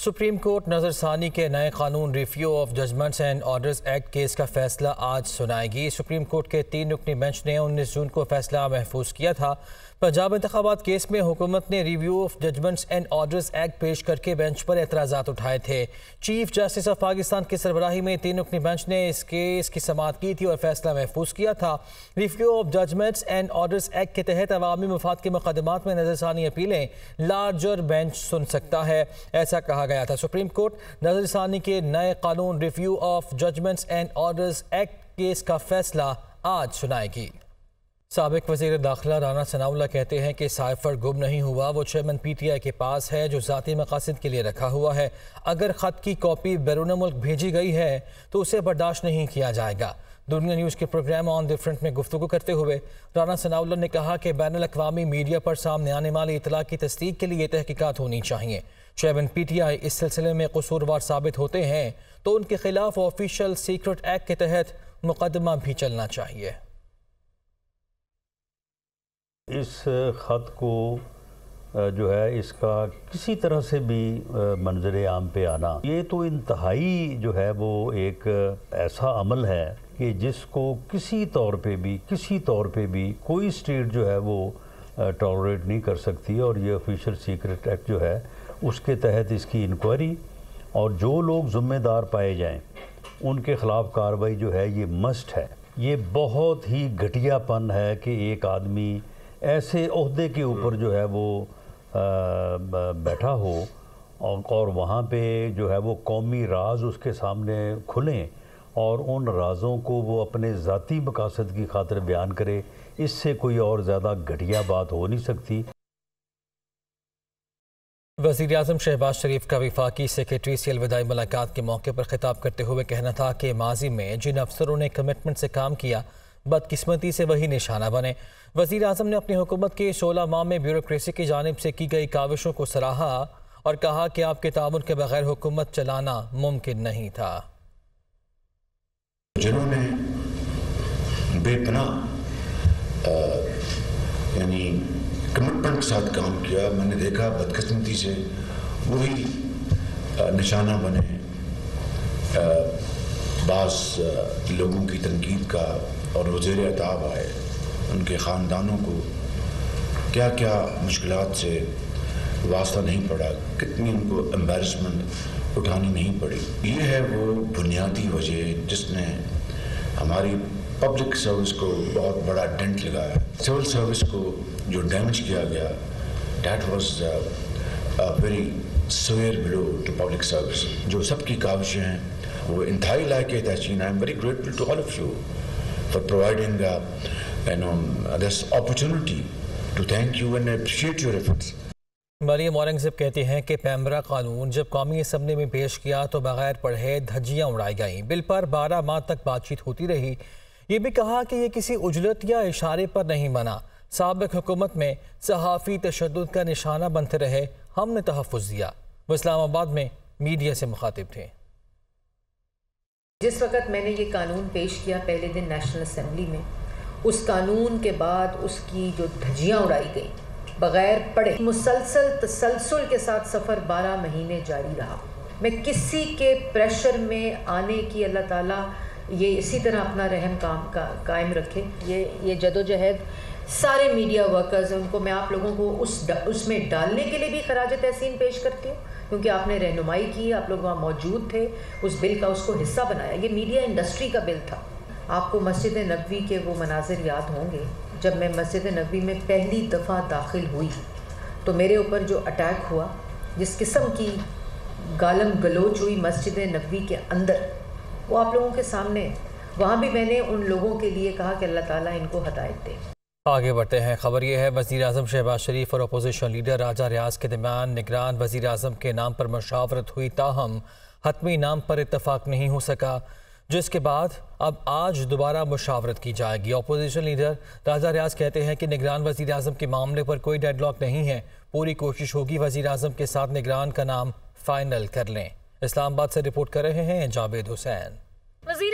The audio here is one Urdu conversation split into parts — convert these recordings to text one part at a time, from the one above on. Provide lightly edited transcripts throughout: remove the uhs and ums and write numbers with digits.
سپریم کورٹ نظر ثانی کے نئے قانون review of judgments and orders act case کا فیصلہ آج سنائے گی۔ سپریم کورٹ کے 3 رکنی بینچ نے 19 جون کو فیصلہ محفوظ کیا تھا۔ پنجاب انتخابات کیس میں حکومت نے review of judgments and orders act پیش کر کے بینچ پر اعتراضات اٹھائے تھے۔ چیف جسٹس آف پاکستان کی سربراہی میں 3 رکنی بینچ نے اس کیس کی سماعت کی تھی اور فیصلہ محفوظ کیا تھا۔ Review of judgments and orders act کے تحت عوامی مفاد کے مقدمات میں نظر ثانی اپیلیں لارجر بینچ سن سکتا ہے، ایسا کہا گیا تھا۔ سپریم کورٹ نظر ثانی کے نئے قانون review of judgments and orders act case کا فیصلہ آج سنائے گی۔ سابق وزیر داخلہ رانا ثناءاللہ کہتے ہیں کہ سائفر گم نہیں ہوا، وہ چیئرمین پی ٹی آئی کے پاس ہے جو ذاتی مقاصد کے لیے رکھا ہوا ہے۔ اگر خط کی کاپی بیرون ملک بھیجی گئی ہے تو اسے برداشت نہیں کیا جائے گا۔ دنیا نیوز کے پروگرام آن دی فرنٹ میں گفتگو کرتے ہوئے رانا ثناءاللہ نے کہا کہ بین الاقوامی میڈیا پر سامنے آنے والی اطلاع کی تصدیق کے لیے تحقیقات ہونی چاہیے۔ چیئرمین پی ٹی آئی اس سلسلے میں قصوروار ثابت ہوتے ہیں تو ان کے خلاف آفیشل سیکرٹ ایکٹ کے تحت مقدمہ بھی چلنا چاہیے۔ اس خط کو جو ہے اس کا کسی طرح سے بھی منظر عام پہ آنا، یہ تو انتہائی جو ہے وہ ایک ایسا عمل ہے کہ جس کو کسی طور پہ بھی کوئی اسٹیٹ جو ہے وہ ٹالریٹ نہیں کر سکتی، اور یہ آفیشل سیکرٹ ایکٹ جو ہے اس کے تحت اس کی انکوائری اور جو لوگ ذمہ دار پائے جائیں ان کے خلاف کارروائی جو ہے یہ مسٹ ہے۔ یہ بہت ہی گھٹیا پن ہے کہ ایک آدمی ایسے عہدے کے اوپر جو ہے وہ بیٹھا ہو اور وہاں پہ جو ہے وہ قومی راز اس کے سامنے کھلیں اور ان رازوں کو وہ اپنے ذاتی مقاصد کی خاطر بیان کرے۔ اس سے کوئی اور زیادہ گھٹیا بات ہو نہیں سکتی۔ وزیر اعظم شہباز شریف کا وفاقی سیکریٹری سے الوداعی ملاقات کے موقع پر خطاب کرتے ہوئے کہنا تھا کہ ماضی میں جن افسروں نے کمٹمنٹ سے کام کیا بدقسمتی سے وہی نشانہ بنے۔ وزیر اعظم نے اپنی حکومت کے 16 ماہ میں بیوروکریسی کی جانب سے کی گئی کاوشوں کو سراہا اور کہا کہ آپ کے تعاون کے بغیر حکومت چلانا ممکن نہیں تھا۔ جنہوں نے بے پناہ یعنی کمٹمنٹ کے ساتھ کام کیا، میں نے دیکھا بدقسمتی سے وہی نشانہ بنے۔ بعض لوگوں کی تنقید کا اور وزیر عطاب آئے، ان کے خاندانوں کو کیا کیا مشکلات سے واسطہ نہیں پڑا، کتنی ان کو امبیرسمنٹ اٹھانی نہیں پڑی۔ یہ ہے وہ بنیادی وجہ جس نے ہماری پبلک سروس کو بہت بڑا ڈنٹ لگایا۔ سول سروس کو جو ڈیمیج کیا گیا، that was very severe blow to public service. جو سب کی کاوشیں ہیں وہ انتہائی لائق تحسین۔ I am very grateful to all of you for providing this opportunity to thank you and appreciate your efforts۔ Maryam Aurangzeb کہتے ہیں کہ پیمرا قانون جب قومی اسمبلی میں پیش کیا تو بغیر پڑھے دھجیاں اڑائی گئیں۔ بل پر 12 ماہ تک بات چیت ہوتی رہی۔ یہ بھی کہا کہ یہ کسی اجلت یا اشارے پر نہیں بنا۔ سابق حکومت میں صحافی تشدد کا نشانہ بنتے رہے، ہم نے تحفظ دیا۔ وہ اسلام آباد میں میڈیا سے مخاطب تھے۔ جس وقت میں نے یہ قانون پیش کیا پہلے دن نیشنل اسمبلی میں، اس قانون کے بعد اس کی جو دھجیاں اڑائی گئیں بغیر پڑھے، تسلسل کے ساتھ سفر 12 مہینے جاری رہا۔ میں کسی کے پریشر میں آنے کی اللہ تعالیٰ یہ اسی طرح اپنا رحم قائم رکھے۔ یہ جدوجہد سارے میڈیا ورکرز ہیں، ان کو میں آپ لوگوں کو اس میں ڈالنے کے لیے بھی خراج تحسین پیش کرتی ہوں، کیونکہ آپ نے رہنمائی کی، آپ لوگ وہاں موجود تھے، اس بل کا اس کو حصہ بنایا۔ یہ میڈیا انڈسٹری کا بل تھا۔ آپ کو مسجد نبوی کے وہ مناظر یاد ہوں گے، جب میں مسجد نبوی میں پہلی دفعہ داخل ہوئی تو میرے اوپر جو اٹیک ہوا، جس قسم کی گالم گلوچ ہوئی مسجد نبوی کے اندر، وہ آپ لوگوں کے سامنے، وہاں بھی میں نے ان لوگوں کے لیے کہا کہ اللہ تعالیٰ ان کو ہدایت دے۔ آگے بڑھتے ہیں۔ خبر یہ ہے وزیر اعظم شہباز شریف اور اپوزیشن لیڈر راجہ ریاض کے درمیان نگران وزیر اعظم کے نام پر مشاورت ہوئی، تاہم حتمی نام پر اتفاق نہیں ہو سکا، جس کے بعد اب آج دوبارہ مشاورت کی جائے گی۔ اپوزیشن لیڈر راجہ ریاض کہتے ہیں کہ نگران وزیر اعظم کے معاملے پر کوئی ڈیڈ لاک نہیں ہے، پوری کوشش ہوگی وزیر اعظم کے ساتھ نگران کا نام فائنل کر لیں۔ اسلام آباد سے رپورٹ کر رہے ہیں جاوید حسین۔ وزیر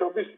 24